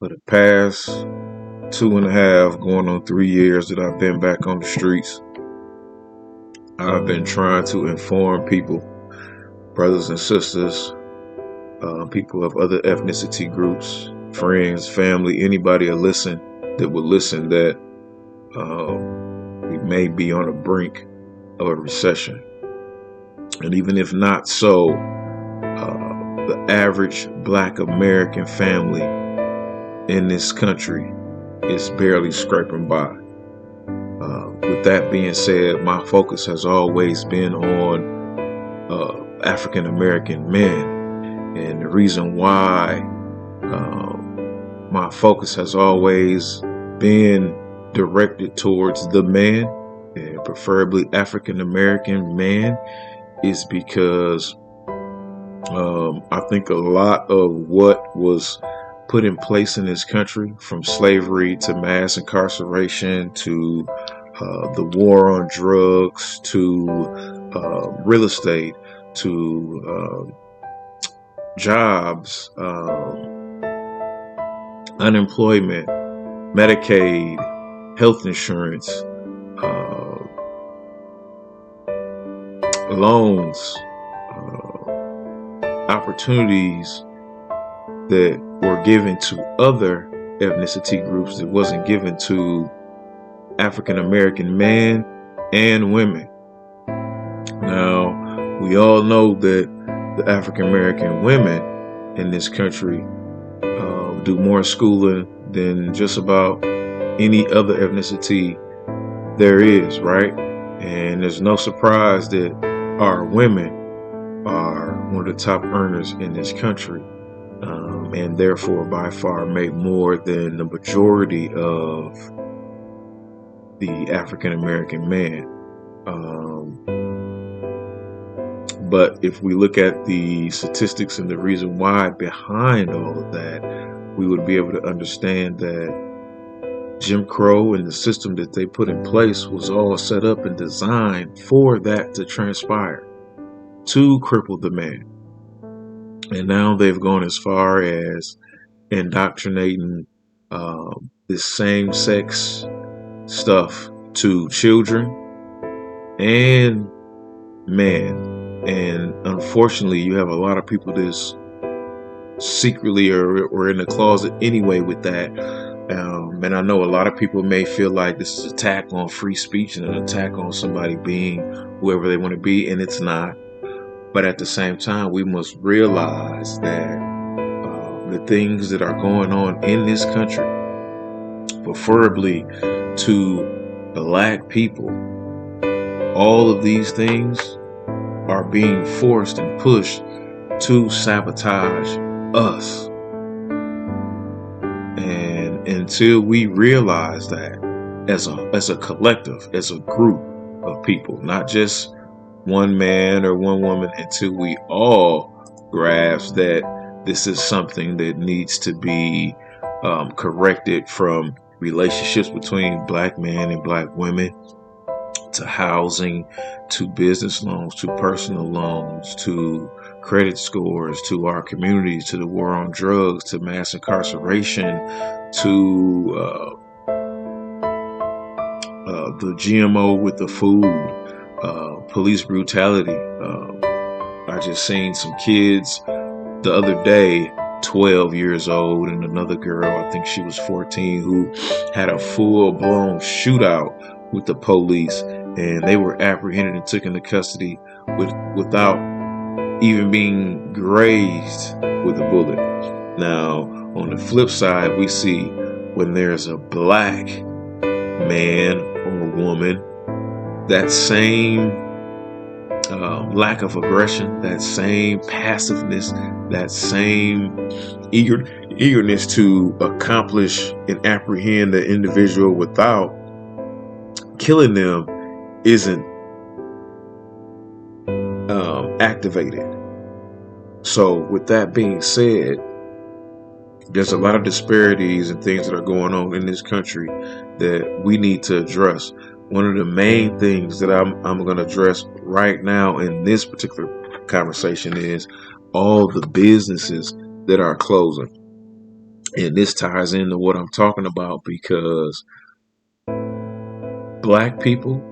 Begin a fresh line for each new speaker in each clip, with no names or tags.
For the past 2.5, going on 3 years that I've been back on the streets, I've been trying to inform people, brothers and sisters, people of other ethnicity groups, friends, family, anybody that would listen, that we may be on the brink of a recession. And even if not so, the average Black American family in this country is barely scraping by. With that being said, my focus has always been on African American men, and the reason why my focus has always been directed towards the man, and preferably African American man, is because I think a lot of what was put in place in this country, from slavery to mass incarceration to the war on drugs to real estate to jobs, unemployment, Medicaid, health insurance, loans, opportunities that were given to other ethnicity groups that wasn't given to African American men and women. Now, we all know that the African American women in this country do more schooling than just about any other ethnicity there is, right? And there's no surprise that our women are one of the top earners in this country, and therefore by far make more than the majority of the African American man. But if we look at the statistics and the reason why behind all of that, we would be able to understand that Jim Crow and the system that they put in place was all set up and designed for that to transpire, to cripple the man. And now they've gone as far as indoctrinating this same-sex stuff to children and men. And unfortunately, you have a lot of people that's secretly or in the closet anyway with that. And I know a lot of people may feel like this is an attack on free speech and an attack on somebody being whoever they want to be, and it's not. But at the same time, we must realize that the things that are going on in this country, preferably to Black people, all of these things are being forced and pushed to sabotage us. And until we realize that as a collective, as a group of people, not just one man or one woman, until we all grasp that this is something that needs to be corrected, from relationships between Black men and Black women, to housing, to business loans, to personal loans, to credit scores, to our communities, to the war on drugs, to mass incarceration, to the GMO with the food, police brutality. I just seen some kids the other day, 12 years old, and another girl, I think she was 14, who had a full-blown shootout with the police, and they were apprehended and taken into custody without even being grazed with a bullet. Now, on the flip side, we see when there's a Black man or woman, that same lack of aggression, that same passiveness, that same eagerness to accomplish and apprehend the individual without killing them isn't activated. So with that being said, there's a lot of disparities and things that are going on in this country that we need to address. One of the main things that I'm going to address right now in this particular conversation is all the businesses that are closing. And this ties into what I'm talking about because black people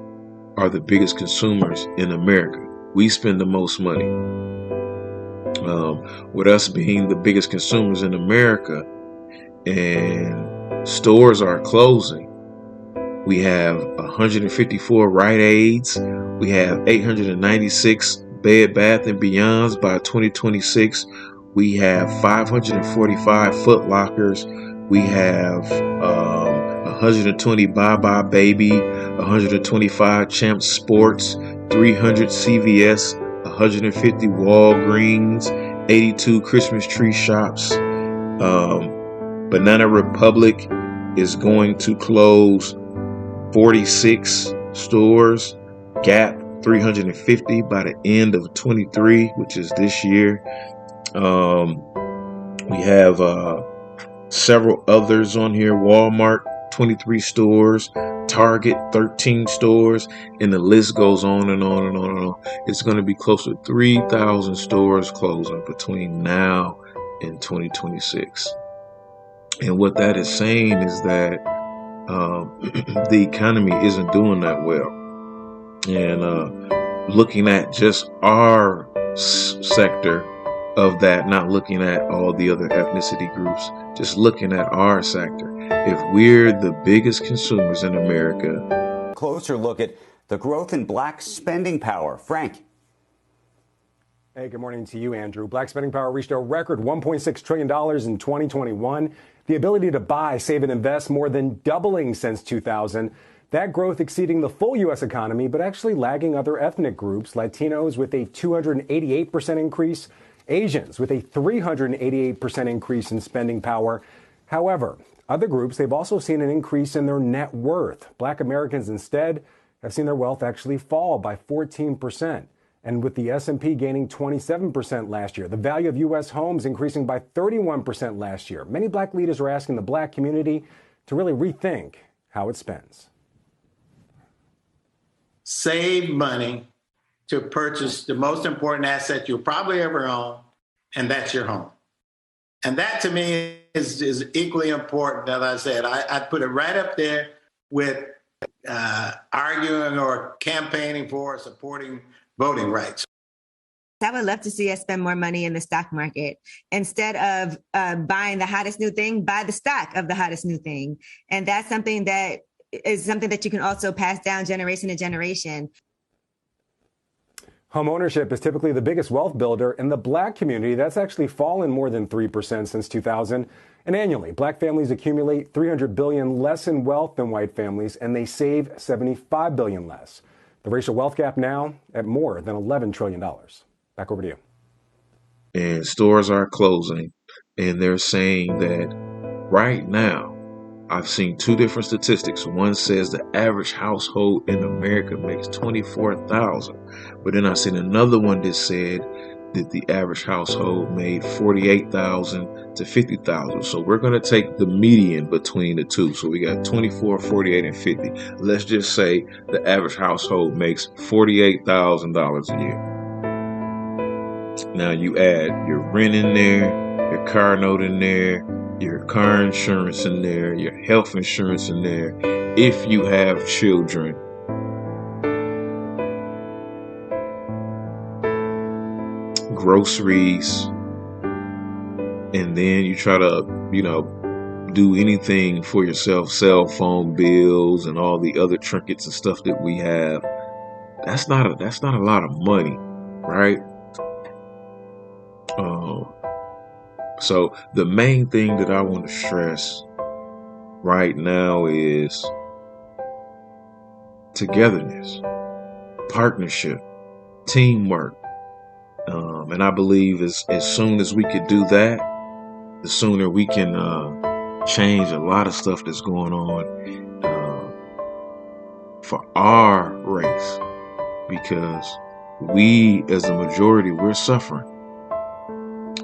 are the biggest consumers in America. We spend the most money. With us being the biggest consumers in America and stores are closing, we have 154 Rite Aids. We have 896 Bed Bath & Beyonds by 2026. We have 545 Foot Lockers. We have 120 Bye Bye Baby, 125 Champ Sports, 300 CVS, 150 Walgreens, 82 Christmas tree shops. Banana Republic is going to close 46 stores. Gap 350 by the end of 23, which is this year. We have several others on here. Walmart 23 stores, Target 13 stores, and the list goes on and on and on and on. It's going to be close to 3,000 stores closing between now and 2026. And what that is saying is that the economy isn't doing that well. And looking at just our sector of that, not looking at all the other ethnicity groups, just looking at our sector. If we're the biggest consumers in America.
Closer look at the growth in black spending power. Frank.
Hey, good morning to you, Andrew. Black spending power reached a record $1.6 trillion in 2021. The ability to buy, save, and invest more than doubling since 2000. That growth exceeding the full U.S. economy, but actually lagging other ethnic groups. Latinos with a 288% increase. Asians with a 388% increase in spending power. However, other groups, they've also seen an increase in their net worth. Black Americans instead have seen their wealth actually fall by 14%. And with the S&P gaining 27% last year, the value of U.S. homes increasing by 31% last year. Many black leaders are asking the black community to really rethink how it spends.
Save money to purchase the most important asset you'll probably ever own, and that's your home. And that to me is equally important. As I said, I'd put it right up there with arguing or campaigning for or supporting voting rights.
I would love to see us spend more money in the stock market. Instead of buying the hottest new thing, buy the stock of the hottest new thing. And that's something that you can also pass down generation to generation.
Home ownership is typically the biggest wealth builder in the black community. That's actually fallen more than 3% since 2000. And annually, black families accumulate $300 billion less in wealth than white families, and they save $75 billion less. The racial wealth gap now at more than $11 trillion. Back over to you.
And stores are closing, and they're saying that right now, I've seen two different statistics. One says the average household in America makes $24,000, but then I seen another one that said that the average household made $48,000 to $50,000. So we're going to take the median between the two. So we got 24, 48, and 50. Let's just say the average household makes $48,000 a year. Now you add your rent in there, your car note in there, your car insurance in there, your health insurance in there, if you have children. Groceries, and then you try to, do anything for yourself, cell phone bills and all the other trinkets and stuff that we have. That's not a lot of money, right? So the main thing that I want to stress right now is togetherness, partnership, teamwork. And I believe as soon as we could do that, the sooner we can change a lot of stuff that's going on for our race, because we as a majority, we're suffering.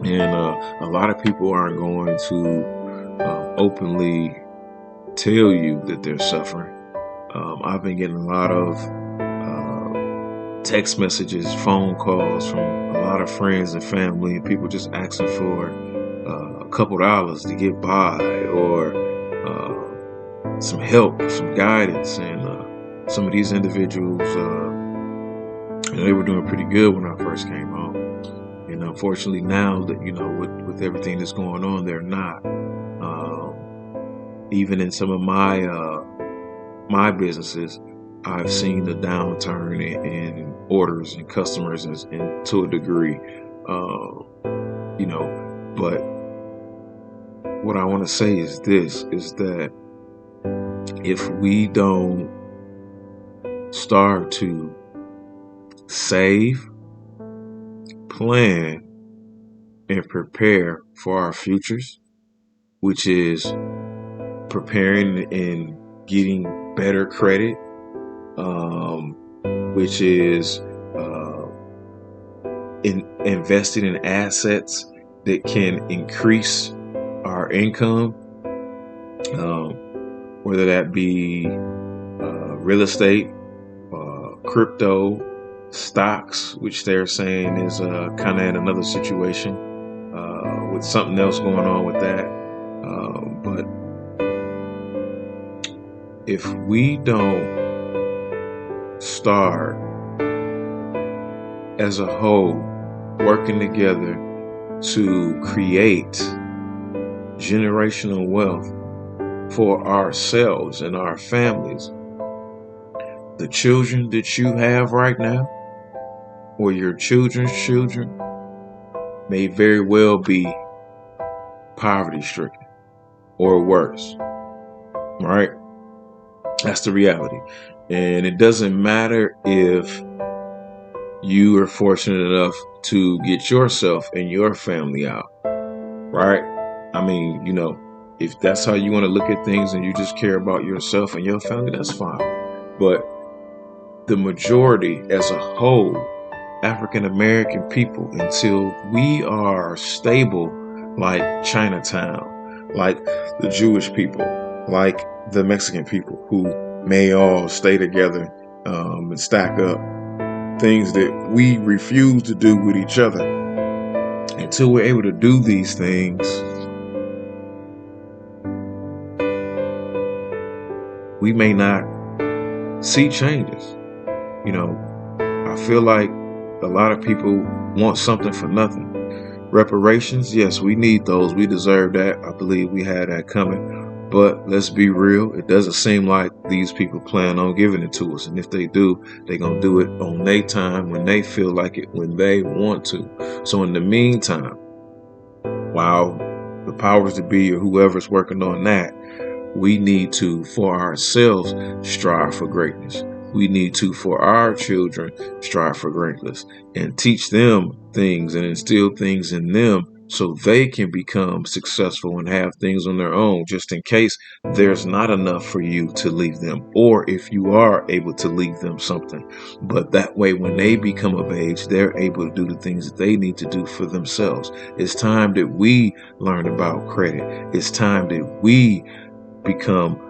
And a lot of people aren't going to openly tell you that they're suffering. I've been getting a lot of text messages, phone calls from a lot of friends and family, and people just asking for couple dollars to get by, or some help, some guidance. And some of these individuals, they were doing pretty good when I first came home. And unfortunately now that, with everything that's going on, they're not. Even in some of my businesses, I've seen the downturn in orders and customers, and to a degree, but what I want to say is this, is that if we don't start to save, plan, and prepare for our futures, which is preparing and getting better credit, which is investing in assets that can increase our income, whether that be real estate, crypto, stocks, which they're saying is kind of in another situation with something else going on with that. But if we don't start as a whole working together to create generational wealth for ourselves and our families, the children that you have right now, or your children's children, may very well be poverty stricken or worse. Right? That's the reality. And it doesn't matter if you are fortunate enough to get yourself and your family out. Right? I mean, if that's how you want to look at things and you just care about yourself and your family, that's fine. But the majority as a whole, African American people, until we are stable like Chinatown, like the Jewish people, like the Mexican people, who may all stay together and stack up things that we refuse to do with each other, until we're able to do these things, we may not see changes. I feel like a lot of people want something for nothing. Reparations, yes, we need those. We deserve that. I believe we had that coming. But let's be real. It doesn't seem like these people plan on giving it to us. And if they do, they're going to do it on their time, when they feel like it, when they want to. So in the meantime, while the powers that be or whoever's working on that, we need to, for ourselves, strive for greatness. We need to, for our children, strive for greatness and teach them things and instill things in them so they can become successful and have things on their own, just in case there's not enough for you to leave them, or if you are able to leave them something. But that way, when they become of age, they're able to do the things that they need to do for themselves. It's time that we learn about credit. It's time that we become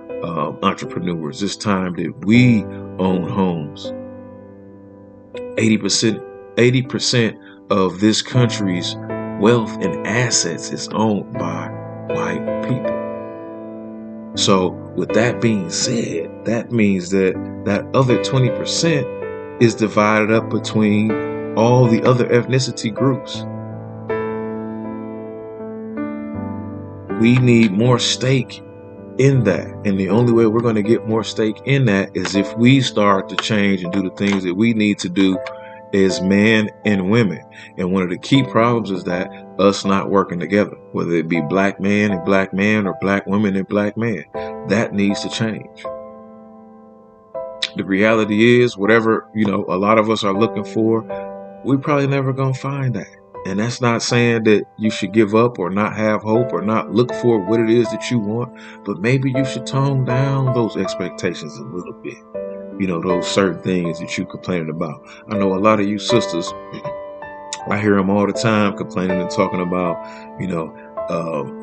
entrepreneurs. It's time that we own homes. 80% of this country's wealth and assets is owned by white people. So with that being said, that means that other 20% is divided up between all the other ethnicity groups. We need more stake in that. And the only way we're going to get more stake in that is if we start to change and do the things that we need to do as men and women. And one of the key problems is that us not working together, whether it be black man and black man or black women and black man. That needs to change. The reality is, whatever, a lot of us are looking for, we probably never going to find that. And that's not saying that you should give up or not have hope or not look for what it is that you want, but maybe you should tone down those expectations a little bit. Those certain things that you complaining about. I know a lot of you sisters, I hear them all the time complaining and talking about,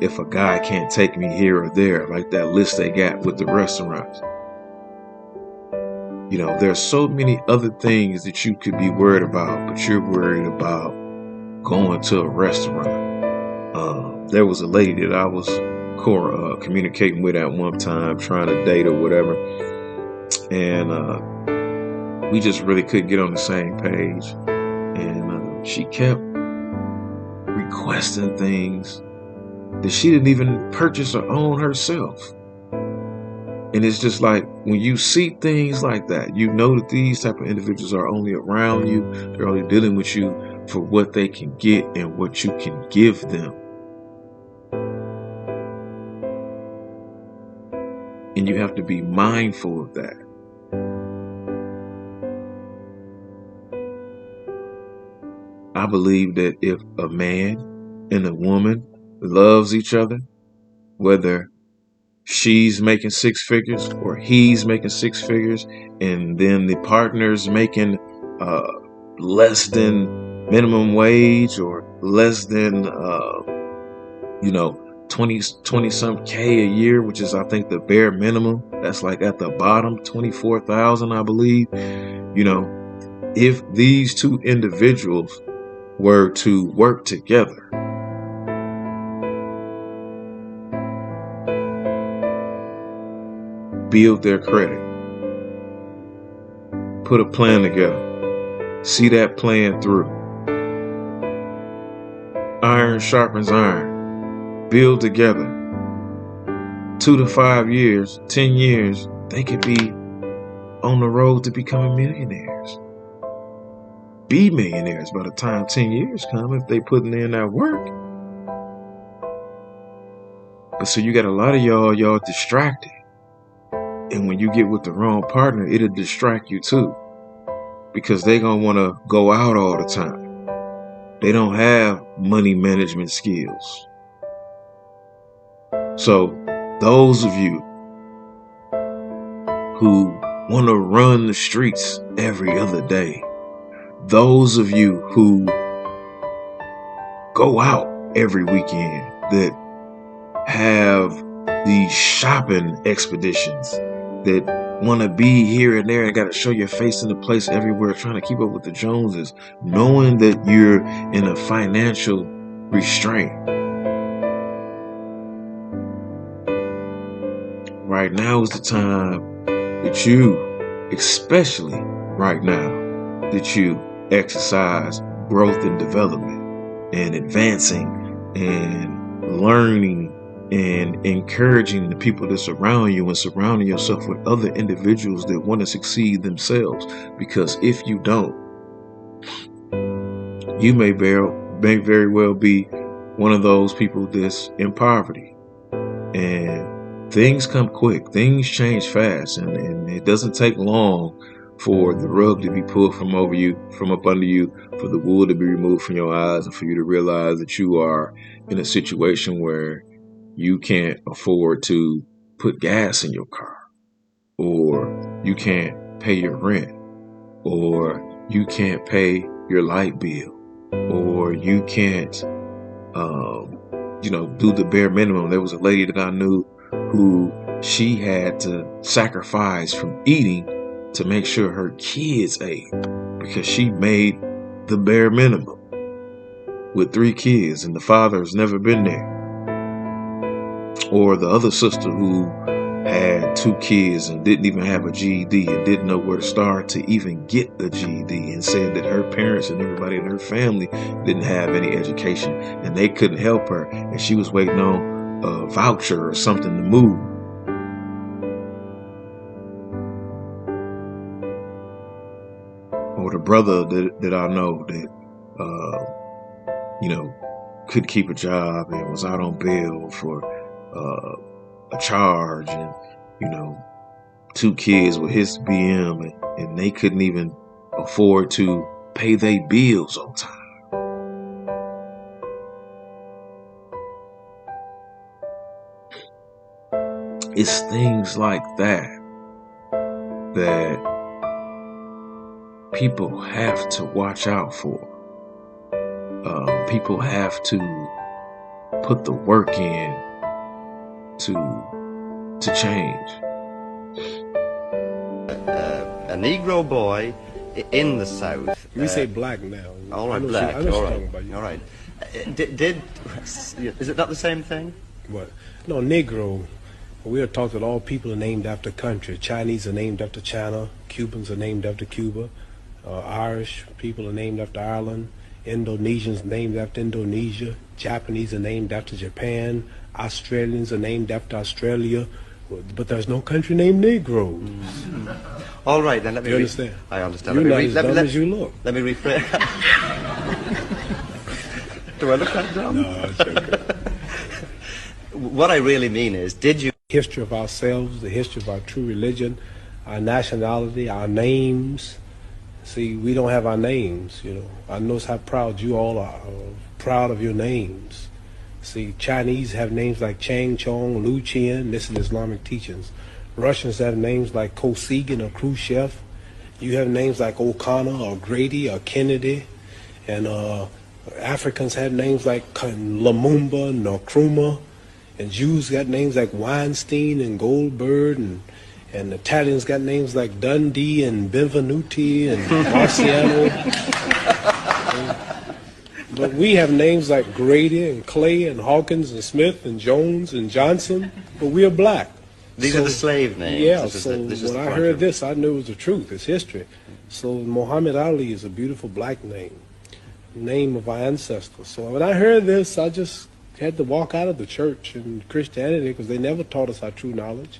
if a guy can't take me here or there, like that list they got with the restaurants. There's so many other things that you could be worried about, but you're worried about going to a restaurant. There was a lady that I was communicating with at one time, trying to date or whatever, and we just really couldn't get on the same page. And she kept requesting things that she didn't even purchase or own herself. And it's just like, when you see things like that, you know that these type of individuals are only around you. They're only dealing with you for what they can get and what you can give them. And you have to be mindful of that. I believe that if a man and a woman loves each other, whether she's making six figures or he's making six figures, and then the partner's making less than minimum wage or less than 20 some K a year, which is, I think, the bare minimum. That's like at the bottom, 24,000, I believe. If these two individuals were to work together, build their credit, put a plan together, see that plan through. Iron sharpens iron. Build together. 2 to 5 years, 10 years, they could be on the road to becoming millionaires. Be millionaires by the time 10 years come, if they putting in that work. But so you got a lot of y'all distracted. And when you get with the wrong partner, it'll distract you too. Because they gonna wanna go out all the time. They don't have money management skills. So those of you who wanna run the streets every other day, those of you who go out every weekend, that have these shopping expeditions, that want to be here and there and got to show your face in the place everywhere, trying to keep up with the Joneses, knowing that you're in a financial restraint. Right now is the time that you, especially right now, that you exercise growth and development and advancing and learning and encouraging the people that surround you, and surrounding yourself with other individuals that want to succeed themselves. Because if you don't, you may very well be one of those people that's in poverty. And things come quick, things change fast, and it doesn't take long for the rug to be pulled from up under you, for the wool to be removed from your eyes, and for you to realize that you are in a situation where you can't afford to put gas in your car, or you can't pay your rent, or you can't pay your light bill, or you can't, do the bare minimum. There was a lady that I knew who she had to sacrifice from eating to make sure her kids ate, because she made the bare minimum with 3 kids and the father has never been there. Or the other sister who had 2 kids and didn't even have a GED and didn't know where to start to even get a GED, and said that her parents and everybody in her family didn't have any education and they couldn't help her, and she was waiting on a voucher or something to move. Or the brother that I know that couldn't keep a job and was out on bail for a charge, and 2 kids with his BM, and they couldn't even afford to pay their bills on time. It's things like that people have to watch out for. People have to put the work in to change.
A Negro boy in the South.
We say black now.
All right,
I know
black.
I know
All
she's
right.
talking about you.
All right. Is it not the same thing?
What? No, Negro. We are taught that all people are named after country. Chinese are named after China. Cubans are named after Cuba. Irish people are named after Ireland. Indonesians named after Indonesia. Japanese are named after Japan. Australians are named after Australia. But there's no country named Negroes.
All right, then let me.
You understand?
I understand.
You're
Let
not
me
as dumb as you look.
Let me rephrase. Do I look that dumb?
No, it's okay.
What I really mean is, did you?
History of ourselves, the history of our true religion, our nationality, our names. See, we don't have our names, you know. I notice how proud you all are, proud of your names. See, Chinese have names like Chang Chong, Lu Qian. This is Islamic teachings. Russians have names like Kosygin or Khrushchev. You have names like O'Connor or Grady or Kennedy. And Africans have names like Lumumba, Nkrumah. And Jews got names like Weinstein and Goldberg, and Italians got names like Dundee and Benvenuti and Marciano. But we have names like Grady and Clay and Hawkins and Smith and Jones and Johnson, but we are black.
These are the slave names.
Yeah,
This
so
is
when
the
I
point
heard
of-
this, I knew it was the truth. It's history. So Muhammad Ali is a beautiful black name of our ancestors. So when I heard this, I just had to walk out of the church and Christianity because they never taught us our true knowledge.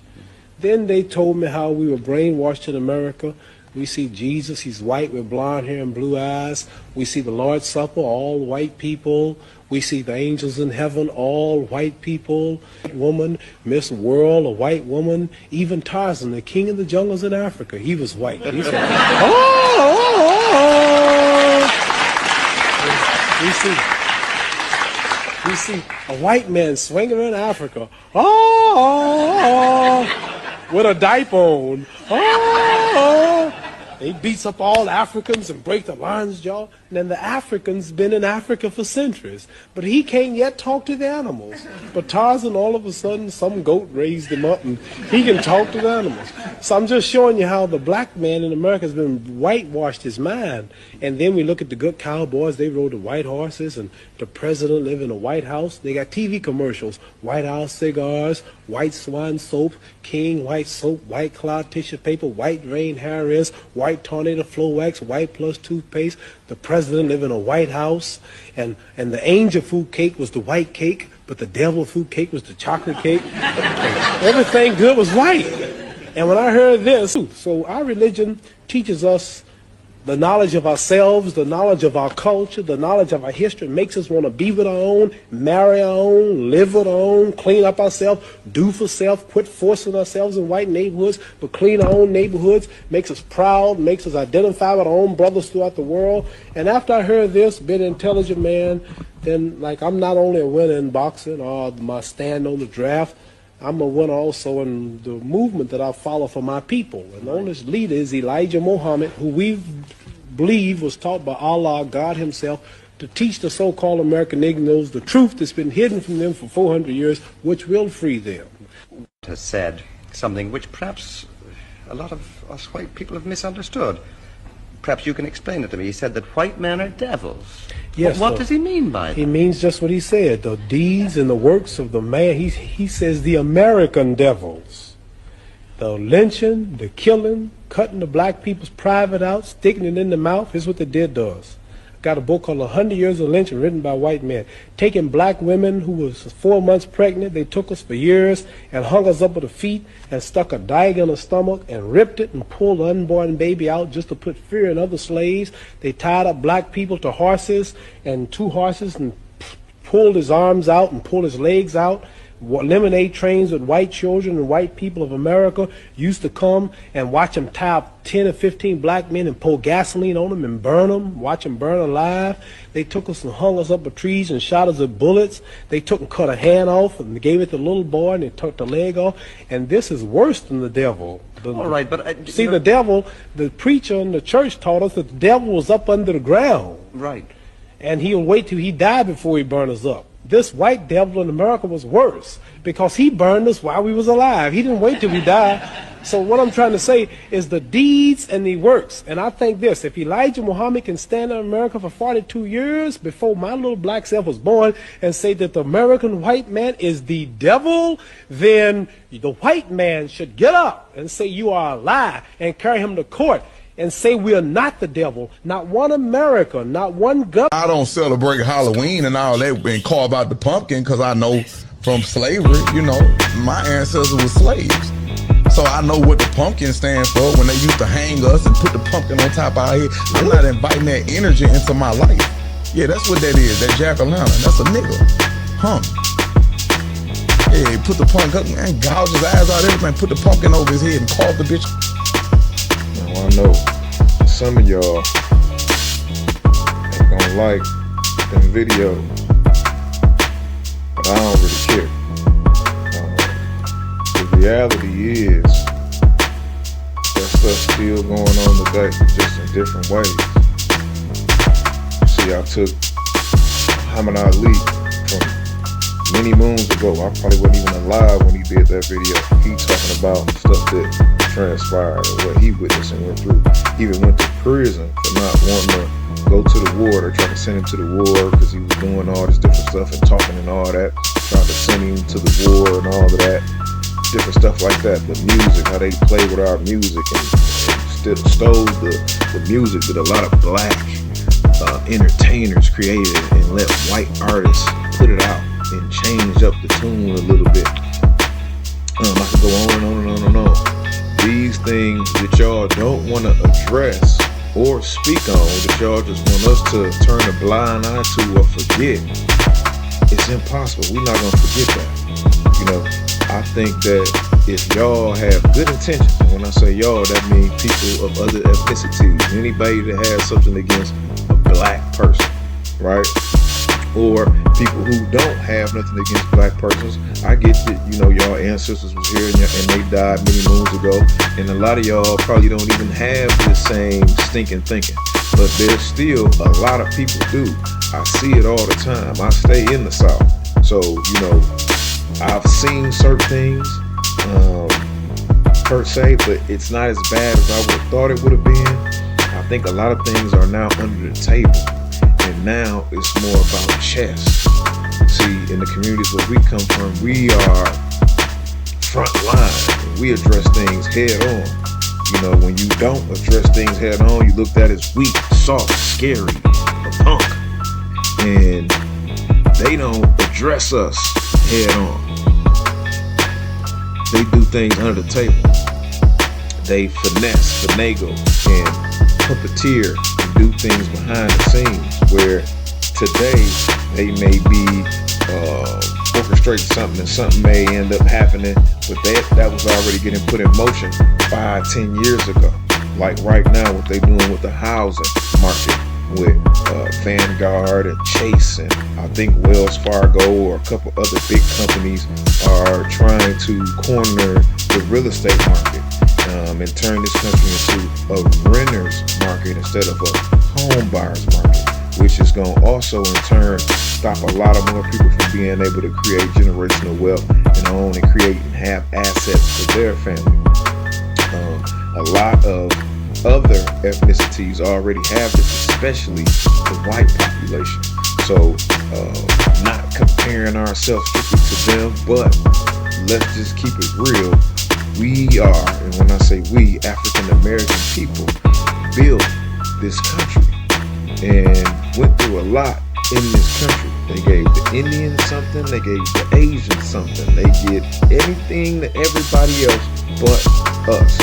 Then they told me how we were brainwashed in America. We see Jesus, he's white with blonde hair and blue eyes. We see the Lord's Supper, all white people. We see the angels in heaven, all white people. Woman, Miss World, a white woman. Even Tarzan, the king of the jungles in Africa, he was white. He said, We see a white man swinging in Africa, with a diaper on. He beats up all Africans and break the lion's jaw. And then the Africans been in Africa for centuries. But he can't yet talk to the animals. But Tarzan, all of a sudden, some goat raised him up and he can talk to the animals. So I'm just showing you how the black man in America has been whitewashed his mind. And then we look at the good cowboys. They rode the white horses, and the president lived in a White House. They got TV commercials, White House cigars, White Swan soap, King White soap, White Cloud tissue paper, White Rain hair rinse, White Tornado flow wax, White Plus toothpaste. The president lived in a White House, and the angel food cake was the white cake, but the devil food cake was the chocolate cake. Everything good was white. And when I heard this, so our religion teaches us the knowledge of ourselves, the knowledge of our culture, the knowledge of our history, makes us want to be with our own, marry our own, live with our own, clean up ourselves, do for self, quit forcing ourselves in white neighborhoods, but clean our own neighborhoods, makes us proud, makes us identify with our own brothers throughout the world. And after I heard this, being an intelligent man, then like I'm not only a winner in boxing or my stand on the draft, I'm a winner also in the movement that I follow for my people. And the only leader is Elijah Muhammad, who we believe was taught by Allah, God himself, to teach the so-called American Negroes the truth that's been hidden from them for 400 years, which will free them.
Has said something which perhaps a lot of us white people have misunderstood. Perhaps you can explain it to me. He said that white men are devils.
Yes.
What does he mean by that?
He means just what he said, the deeds and the works of the man. He says the American devils. The lynching, the killing, cutting the black people's private out, sticking it in the mouth is what they did to us. Got a book called 100 Years of Lynching written by white men. Taking black women who was 4 months pregnant, they took us for years and hung us up with the feet and stuck a dagger in the stomach and ripped it and pulled the unborn baby out just to put fear in other slaves. They tied up black people to horses and 2 horses and pulled his arms out and pulled his legs out. Lemonade trains with white children and white people of America used to come and watch them tie up 10 or 15 black men and pour gasoline on them and burn them, watch them burn alive. They took us and hung us up with trees and shot us with bullets. They took and cut a hand off and gave it to the little boy and they took the leg off. And this is worse than the devil.
All right, but...
see, the devil, the preacher in the church taught us that the devil was up under the ground.
Right.
And he'll wait till he died before he burn us up. this white devil in America was worse because he burned us while we was alive. He didn't wait till we died. So what I'm trying to say is the deeds and the works. And I think this, if Elijah Muhammad can stand in America for 42 years before my little black self was born and say that the American white man is the devil, then the white man should get up and say you are a lie and carry him to court and say we are not the devil, not one America, not one government.
I don't celebrate Halloween and all that and carve out the pumpkin because I know from slavery, you know, my ancestors were slaves. So I know what the pumpkin stands for when they used to hang us and put the pumpkin on top of our head. I'm not inviting that energy into my life. Yeah, that's what that is, that jack-o'-lantern. That's a nigga. Huh. Yeah, put the pumpkin and gouge his eyes out, everything, put the pumpkin over his head and carve the bitch.
Now I know some of y'all ain't gonna like them videos, but I don't really care. The reality is that stuff's still going on today, just in different ways. See, I took Muhammad Ali from many moons ago. I probably wasn't even alive when he did that video. He talking about stuff that transpired or what he witnessed and went through. He even went to prison for not wanting to go to the war. They tried to send him to the war because he was doing all this different stuff and talking and all that. Tried to send him to the war and all of that. Different stuff like that. The music, how they play with our music and still stole the music that a lot of black entertainers created and let white artists put it out and change up the tune a little bit. I could go on and on and on and on. These things that y'all don't want to address or speak on, that y'all just want us to turn a blind eye to or forget, it's impossible. We're not going to forget that. You know, I think that if y'all have good intentions, and when I say y'all, that means people of other ethnicities, anybody that has something against a black person, right? Or people who don't have nothing against black persons. I get that, you know, y'all ancestors was here and they died many moons ago, and a lot of y'all probably don't even have the same stinking thinking. But there's still a lot of people do. I see it all the time. I stay in the South, so you know, I've seen certain things per se, but it's not as bad as I would have thought it would have been. I think a lot of things are now under the table. And now it's more about chess. See, in the communities where we come from, we are front line. We address things head on. You know, when you don't address things head on, you looked at as weak, soft, scary, a punk. And they don't address us head on. They do things under the table. They finesse, finagle, and puppeteer and do things behind the scenes where today they may be orchestrating something and something may end up happening, but that was already getting put in motion 5-10 years ago. Like right now, what they're doing with the housing market with Vanguard and Chase, and I think Wells Fargo or a couple other big companies are trying to corner the real estate market and turn this country into a renter's market instead of a home buyer's market, which is going to also in turn stop a lot of more people from being able to create generational wealth and own and create and have assets for their family. A lot of other ethnicities already have this, especially the white population. So not comparing ourselves strictly to them, but let's just keep it real. We are, and when I say we, African American people, built this country and went through a lot in this country. They gave the Indians something, they gave the Asians something, they get anything to everybody else but us.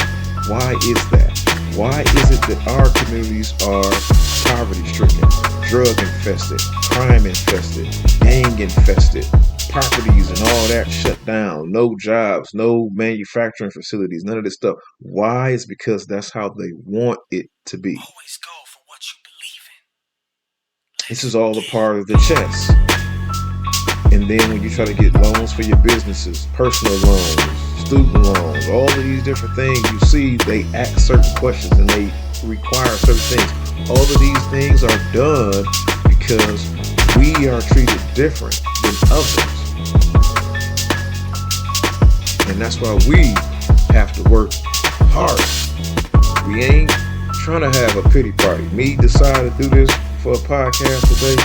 Why is that? Why is it that our communities are poverty-stricken, drug-infested, crime-infested, gang-infested, properties and all that shut down, no jobs, no manufacturing facilities, none of this stuff? Why? It's because that's how they want it to be.
Always go for what you believe in.
This is all a part of the chess. And then when you try to get loans for your businesses, personal loans, student loans, all of these different things, you see they ask certain questions and they require certain things. All of these things are done because we are treated different than others. And that's why we have to work hard. We ain't trying to have a pity party. Me decide to do this for a podcast today.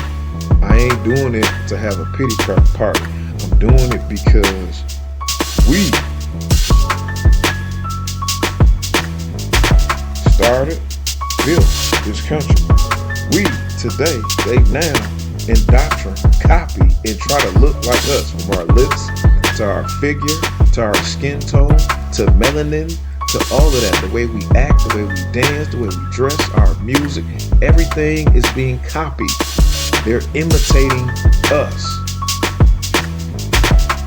I ain't doing it to have a pity party. I'm doing it because we started, built this country. We today, they now indoctrinate, copy, and try to look like us, from our lips to our figure, to our skin tone, to melanin, to all of that. The way we act, the way we dance, the way we dress, our music, everything is being copied. They're imitating us.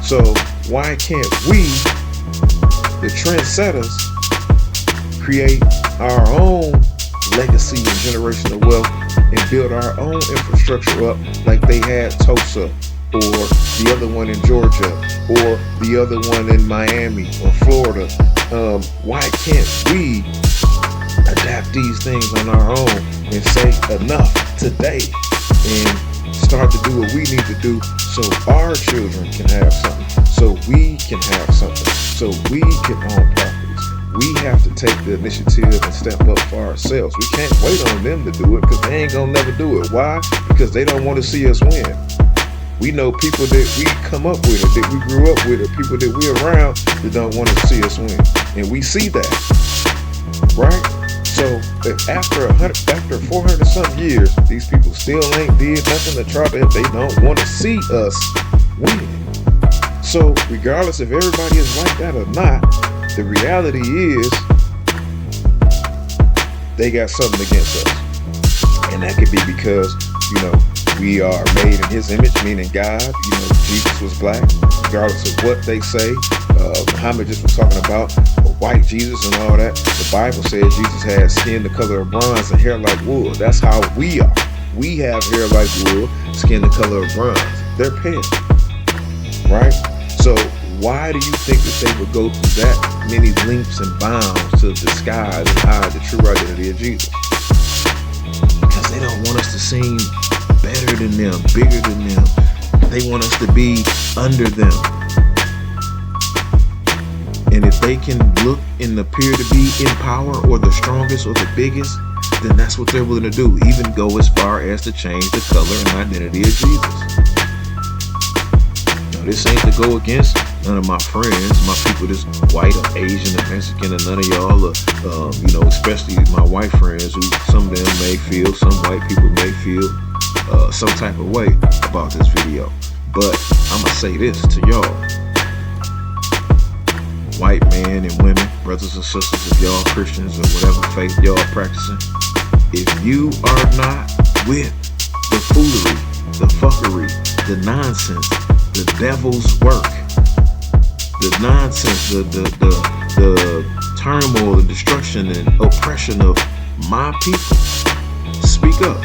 So why can't we, the trendsetters, create our own legacy and generational wealth and build our own infrastructure up like they had Tulsa, or the other one in Georgia, or the other one in Miami or Florida? Why can't we adapt these things on our own and say enough today and start to do what we need to do so our children can have something, so we can have something, so we can own properties? We have to take the initiative and step up for ourselves. We can't wait on them to do it, because they ain't gonna never do it. Why? Because they don't want to see us win. We know people that we come up with, or that we grew up with, or people that we around that don't want to see us win. And we see that, right? So if after 400 some years, these people still ain't did nothing to try to, they don't want to see us win. So regardless if everybody is like that or not, the reality is they got something against us. And that could be because, we are made in his image, meaning God. Jesus was black, regardless of what they say. Muhammad just was talking about a white Jesus and all that. The Bible says Jesus had skin the color of bronze and hair like wool. That's how we are. We have hair like wool, skin the color of bronze. They're pale, right? So why do you think that they would go through that many lengths and bounds to disguise and hide the true identity of Jesus? Because they don't want us to seem better than them, bigger than them. They want us to be under them. And if they can look and appear to be in power, or the strongest, or the biggest, then that's what they're willing to do. Even go as far as to change the color and identity of Jesus. Now, this ain't to go against none of my friends, my people that's white or Asian or Mexican, or none of y'all, or, especially my white friends, who some of them may feel, some white people may feel some type of way about this video. But I'm gonna say this to y'all, white men and women, brothers and sisters, if y'all Christians or whatever faith y'all practicing, if you are not with the foolery, the fuckery, the nonsense, the devil's work, the nonsense, the turmoil and destruction and oppression of my people, speak up.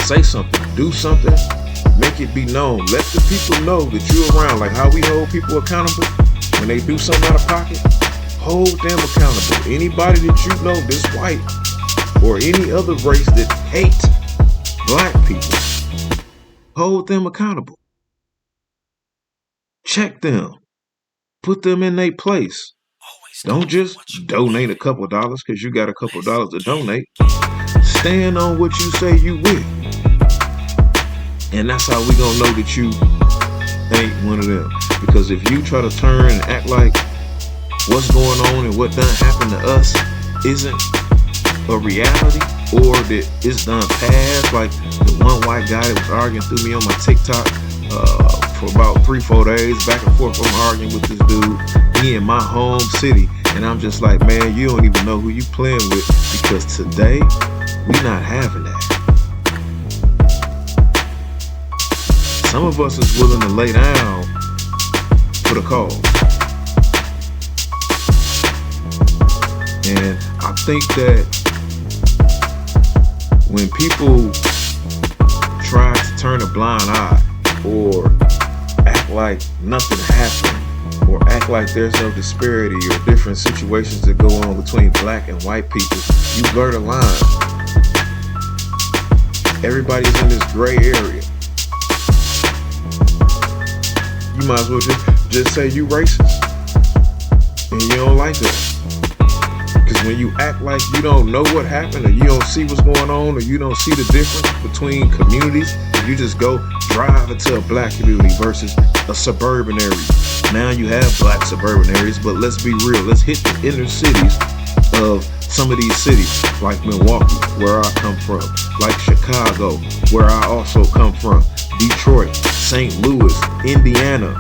Say something, do something, make it be known. Let the people know that you're around. Like how we hold people accountable when they do something out of pocket. Hold them accountable. Anybody that you know that's white or any other race that hate black people, hold them accountable. Check them. Put them in their place. Don't just donate a couple dollars because you got a couple dollars to donate. Stand on what you say you will. And that's how we gonna know that you ain't one of them. Because if you try to turn and act like what's going on and what done happened to us isn't a reality, or that it's done past, like the one white guy that was arguing through me on my TikTok for about 3-4 days, back and forth. I'm arguing with this dude, he in my home city, and I'm just like, man, you don't even know who you playing with, because today we not having that. Some of us is willing to lay down for the cause. And I think that when people try to turn a blind eye, or act like nothing happened, or act like there's no disparity or different situations that go on between black and white people, you blur the line. Everybody's in this gray area. you might as well just say you racist and you don't like us. Because when you act like you don't know what happened, or you don't see what's going on, or you don't see the difference between communities, you just go drive into a black community versus a suburban area. Now you have black suburban areas, but let's be real. Let's hit the inner cities of some of these cities, like Milwaukee, where I come from, like Chicago, where I also come from, Detroit, St. Louis, Indiana,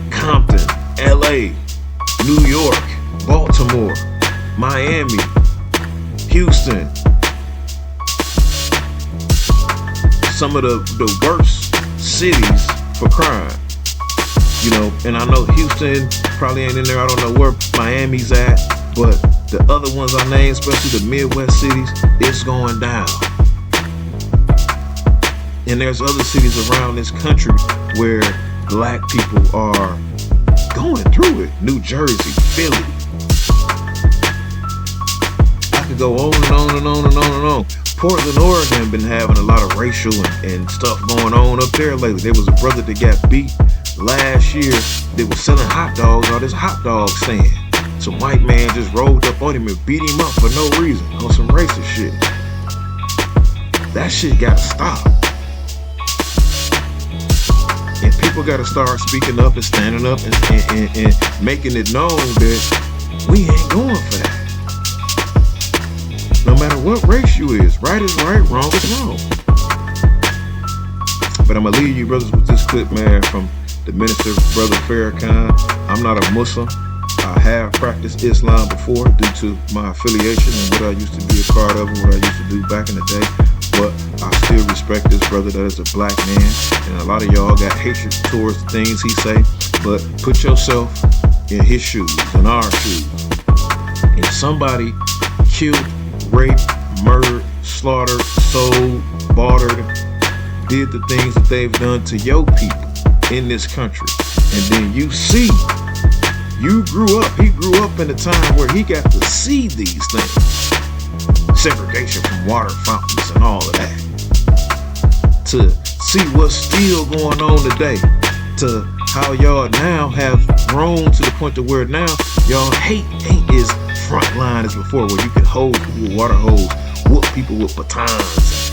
Compton, LA, New York, Baltimore, Miami, Houston. Some of the worst cities for crime. You know, and I know Houston probably ain't in there. I don't know where Miami's at, but the other ones I named, especially the Midwest cities, it's going down. And there's other cities around this country where black people are going through it. New Jersey, Philly. I could go on and on and on and on and on. Portland, Oregon been having a lot of racial and stuff going on up there lately. There was a brother that got beat last year that was selling hot dogs on this hot dog stand. Some white man just rolled up on him and beat him up for no reason on some racist shit. That shit gotta stop. And people gotta start speaking up and standing up and making it known that we ain't going for that. No matter what race you is, right is right, wrong is wrong. But I'm gonna leave you brothers with this clip, man, from the minister, Brother Farrakhan. I'm not a Muslim. I have practiced Islam before due to my affiliation and what I used to be a part of and what I used to do back in the day. But I still respect this brother that is a black man. And a lot of y'all got hatred towards the things he say. But put yourself in his shoes, in our shoes. And somebody killed, raped, murdered, slaughtered, sold, bartered, did the things that they've done to your people in this country. And then you see, he grew up in a time where he got to see these things. Segregation from water fountains and all of that. To see what's still going on today. To how y'all now have grown to the point to where now y'all hate ain't as frontline as before, where you can hold people with water hose, whoop people with batons,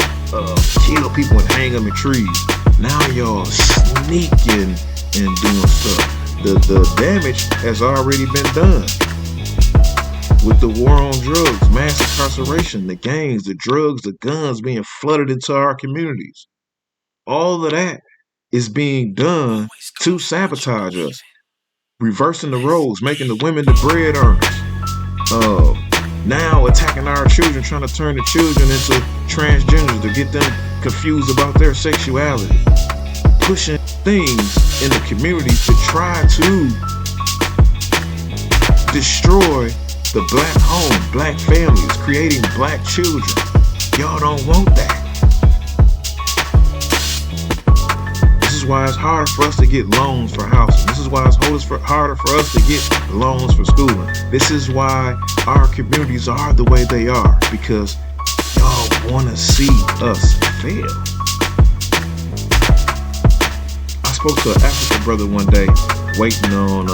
kill people and hang them in trees. Now y'all sneaking and doing stuff. The damage has already been done. With the war on drugs, mass incarceration, the gangs, the drugs, the guns being flooded into our communities. All of that is being done to sabotage us. Reversing the roles, making the women the bread earners. Now attacking our children, trying to turn the children into transgenders to get them confused about their sexuality. Pushing things in the community to try to destroy the black home, black families, creating black children. Y'all don't want that. This is why it's harder for us to get loans for housing. This is why it's harder for us to get loans for schooling. This is why our communities are the way they are, because y'all want to see us fail. I spoke to an African brother one day waiting on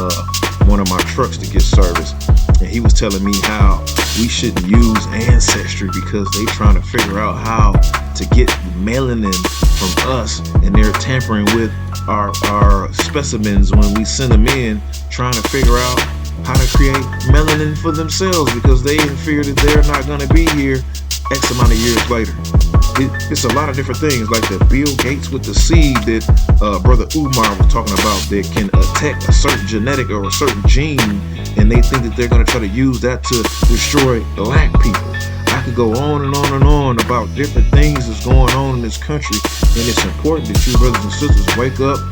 one of my trucks to get serviced, and he was telling me how we shouldn't use Ancestry because they trying to figure out how to get melanin from us, and they're tampering with our specimens when we send them in, trying to figure out how to create melanin for themselves because they in fear that they're not going to be here X amount of years later. It's a lot of different things, like the Bill Gates with the seed that Brother Umar was talking about, that can attack a certain genetic or a certain gene, and they think that they're going to try to use that to destroy black people. I could go on and on and on about different things that's going on in this country, and it's important that you brothers and sisters wake up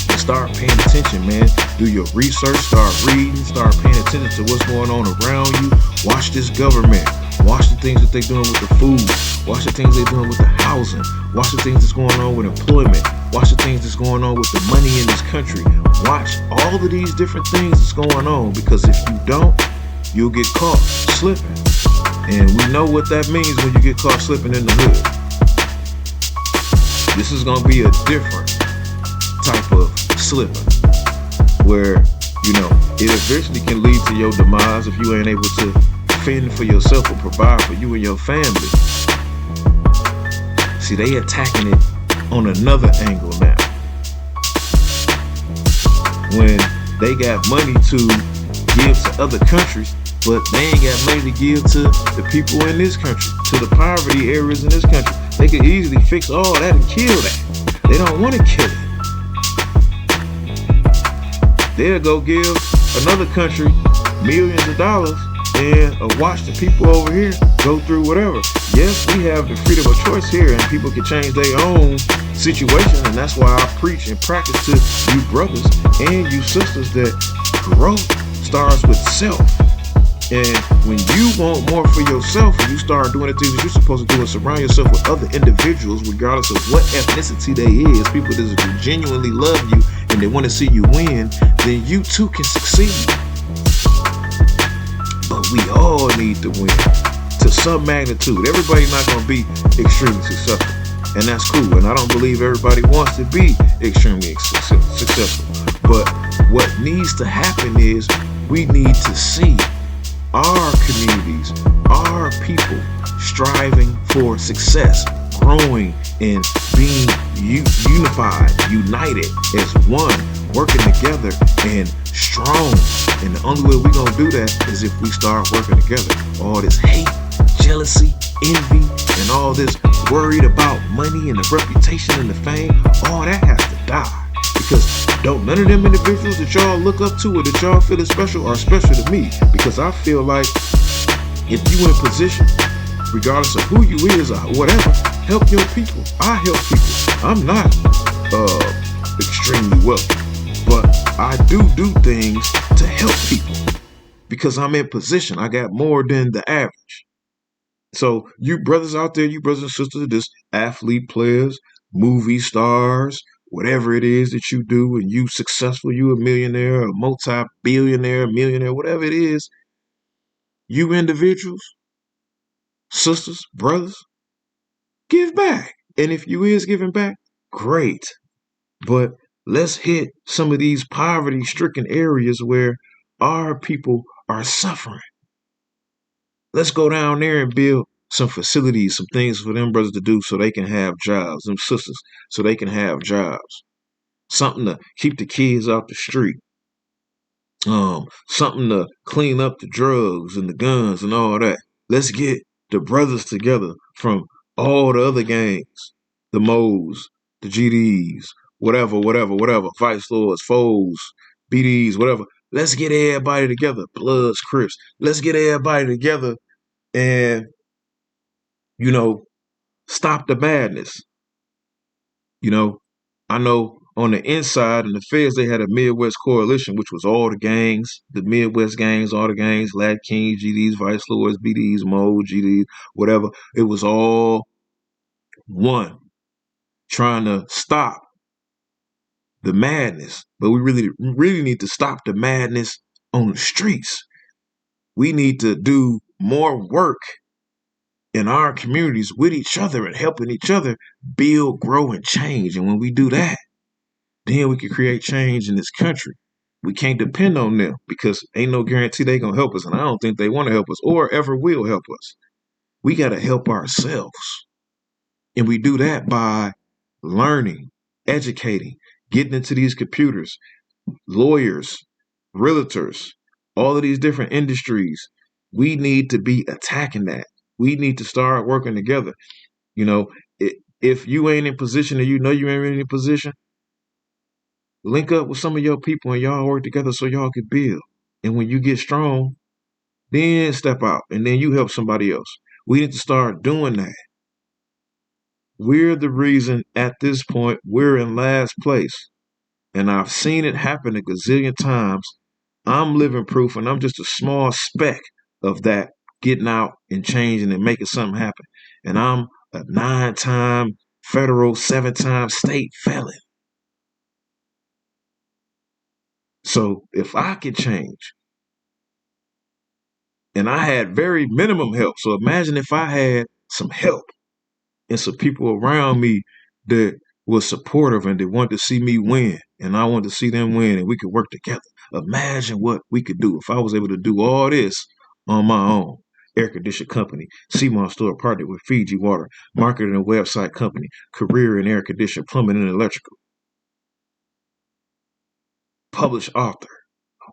and start paying attention, man. Do your research, start reading, start paying attention to what's going on around you. Watch this government. Watch the things that they're doing with the food. Watch the things they're doing with the housing. Watch the things that's going on with employment. Watch the things that's going on with the money in this country. Watch all of these different things that's going on, because if you don't, you'll get caught slipping. And we know what that means when you get caught slipping in the hood. This is going to be a different type of slipping, where, you know, it eventually can lead to your demise if you ain't able to fend for yourself or provide for you and your family. See, they attacking it on another angle now. When they got money to give to other countries, but they ain't got money to give to the people in this country, to the poverty areas in this country. They could easily fix all that and kill that. They don't want to kill it. They'll go give another country millions of dollars and watch the people over here go through whatever. Yes, we have the freedom of choice here, and people can change their own situation, and that's why I preach and practice to you brothers and you sisters that growth starts with self. And when you want more for yourself and you start doing the things that you're supposed to do and surround yourself with other individuals, regardless of what ethnicity they is, people that genuinely love you and they want to see you win, then you too can succeed. But we all need to win to some magnitude. Everybody's not going to be extremely successful, and that's cool. And I don't believe everybody wants to be extremely successful. But what needs to happen is we need to see our communities, our people striving for success, growing and being unified, united as one, working together and strong. And the only way we're going to do that is if we start working together. All this hate, jealousy, envy, and all this worried about money and the reputation and the fame, all that has to die. Because don't none of them individuals that y'all look up to or that y'all feel is special are special to me. Because I feel like if you in position, regardless of who you is or whatever, help your people. I help people. I'm not extremely wealthy, but I do things to help people because I'm in position. I got more than the average. So you brothers out there, you brothers and sisters, this athlete players, movie stars, whatever it is that you do, and you successful, you a millionaire, a multi-billionaire, millionaire, whatever it is, you individuals, sisters, brothers, give back. And if you is giving back, great. But let's hit some of these poverty-stricken areas where our people are suffering. Let's go down there and build some facilities, some things for them brothers to do so they can have jobs, them sisters, so they can have jobs. Something to keep the kids off the street. Something to clean up the drugs and the guns and all that. Let's get the brothers together from all the other gangs, the Mo's, the GDs, whatever, Vice Lords, Foes, BDs, whatever. Let's get everybody together, Bloods, Crips. Let's get everybody together and, you know, stop the madness. You know, I know on the inside in the feds, they had a Midwest coalition, which was all the gangs, the Midwest gangs, all the gangs, Lat Kings, GDs, Vice Lords, BDs, Mo, GDs, whatever. It was all one, trying to stop the madness. But we really need to stop the madness on the streets. We need to do more work in our communities with each other and helping each other build, grow, and change. And when we do that, then we can create change in this country. We can't depend on them because ain't no guarantee they gonna help us. And I don't think they want to help us or ever will help us. We got to help ourselves. And we do that by learning, educating, getting into these computers, lawyers, realtors, all of these different industries. We need to be attacking that. We need to start working together. You know, if you ain't in position and you know you ain't really in position, link up with some of your people and y'all work together so y'all can build. And when you get strong, then step out and then you help somebody else. We need to start doing that. We're the reason at this point we're in last place. And I've seen it happen a gazillion times. I'm living proof, and I'm just a small speck of that getting out and changing and making something happen. And I'm a 9-time federal, 7-time state felon. So if I could change, and I had very minimum help. So imagine if I had some help and some people around me that was supportive and they wanted to see me win. and I wanted to see them win, and we could work together. Imagine what we could do if I was able to do all this on my own. Air conditioner company, Seamont store partnered with Fiji Water, marketing and website company, career in air conditioner, plumbing and electrical. Published author,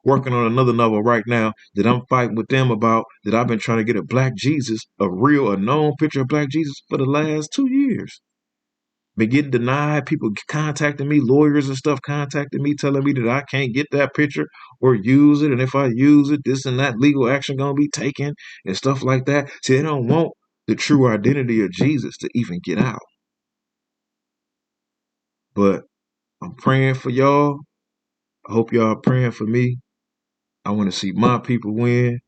working on another novel right now that I'm fighting with them about, that I've been trying to get a Black Jesus, a known picture of Black Jesus for the last 2 years. Been getting denied, people contacting me, lawyers and stuff contacting me, telling me that I can't get that picture or use it, and if I use it, this and that legal action gonna be taken and stuff like that. See, they don't want the true identity of Jesus to even get out. But I'm praying for y'all. I hope y'all are praying for me. I want to see my people win.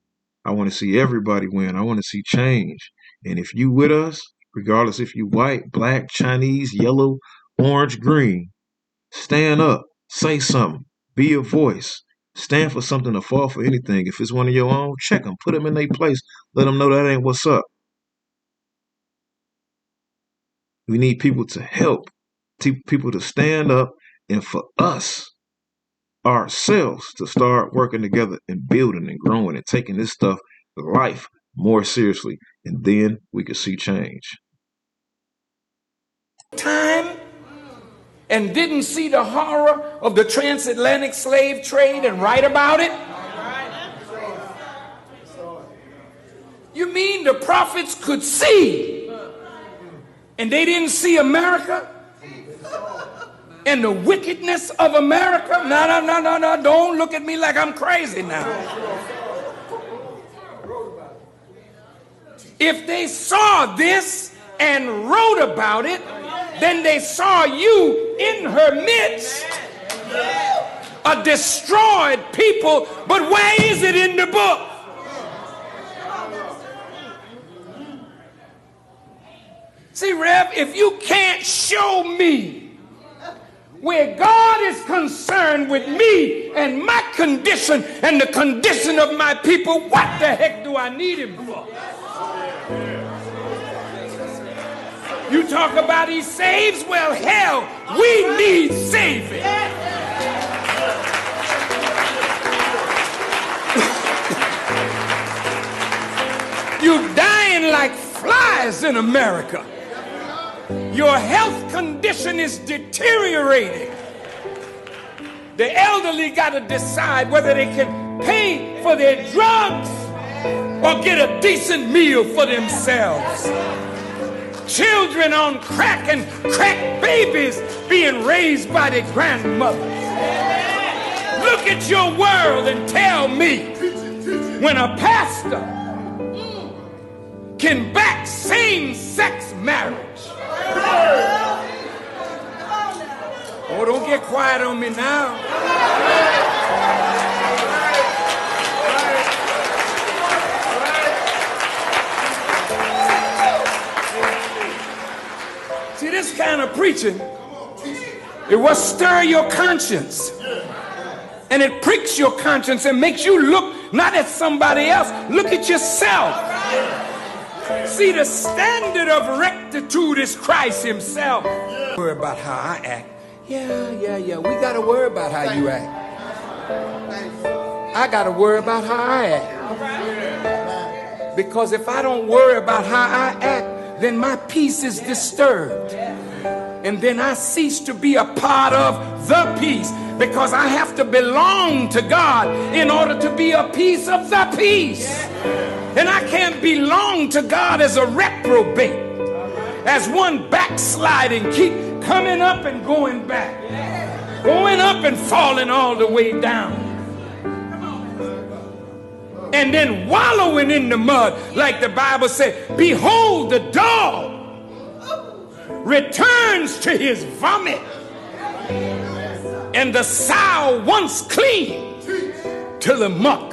I want to see everybody win. I want to see change. And if you with us, regardless if you white, black, Chinese, yellow, orange, green, stand up, say something, be a voice, stand for something or fall for anything. If it's one of your own, check them, put them in their place, let them know that ain't what's up. We need people to help, people to stand up, and for us, ourselves, to start working together and building and growing and taking this stuff, life, more seriously, and then we can see change.
Time and didn't see the horror of the transatlantic slave trade and write about it? You mean the prophets could see and they didn't see America and the wickedness of America? No, don't look at me like I'm crazy now. If they saw this and wrote about it, then they saw you in her midst, a destroyed people. But where is it in the book? See, Rev, if you can't show me where God is concerned with me and my condition and the condition of my people, what the heck do I need him for? You talk about he saves? Well, hell, we need saving. You're dying like flies in America. Your health condition is deteriorating. The elderly got to decide whether they can pay for their drugs or get a decent meal for themselves. Children on crack and crack babies being raised by their grandmothers. Look at your world and tell me when a pastor can back same-sex marriage. Oh, don't get quiet on me now. See, this kind of preaching, it will stir your conscience. And it pricks your conscience and makes you look not at somebody else, look at yourself. See, the standard of rectitude is Christ himself. Worry about how I act. Yeah. We got to worry about how you act. I got to worry about how I act. Because if I don't worry about how I act, then my peace is disturbed. And then I cease to be a part of the peace. Because I have to belong to God in order to be a piece of the peace. And I can't belong to God as a reprobate, as one backsliding, keep coming up and going back, going up and falling all the way down, and then wallowing in the mud, like the Bible said, behold, the dog returns to his vomit, and the sow once clean to the muck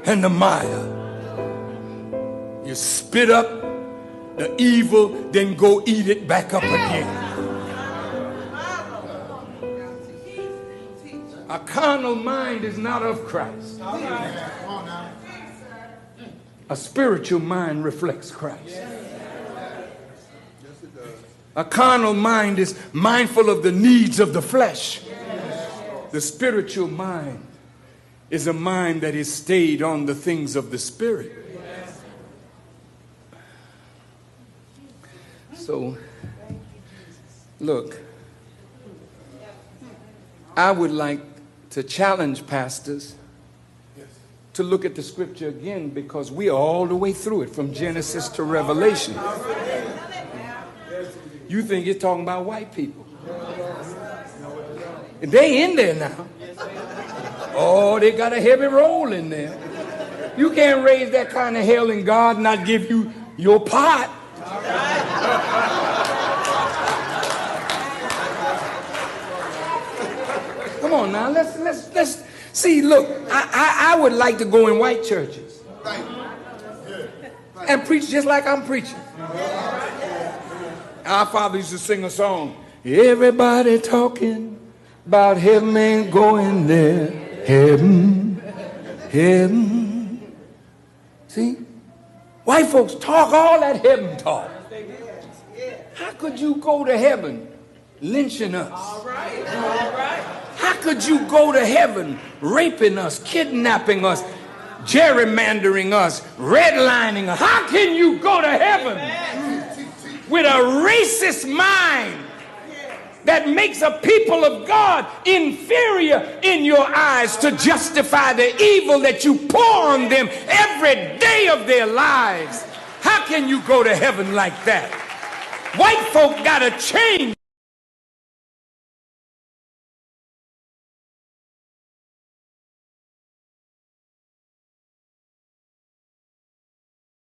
and the mire. You spit up the evil, then go eat it back up again. A carnal mind is not of Christ. A spiritual mind reflects Christ. A carnal mind is mindful of the needs of the flesh. The spiritual mind is a mind that is stayed on the things of the Spirit. So, look, I would like to challenge pastors to look at the scripture again, because we are all the way through it from Genesis to Revelation. You think it's talking about white people. They in there now. Oh, they got a heavy roll in there. You can't raise that kind of hell and God not give you your part. Come on now, let's see. Look, I would like to go in white churches and preach just like I'm preaching. Our father used to sing a song. Everybody talking about heaven ain't going there. Heaven, heaven. See? White folks talk all that heaven talk. How could you go to heaven lynching us? All right. How could you go to heaven raping us, kidnapping us, gerrymandering us, redlining us? How can you go to heaven with a racist mind that makes a people of God inferior in your eyes to justify the evil that you pour on them every day of their lives? How can you go to heaven like that? White folk gotta change.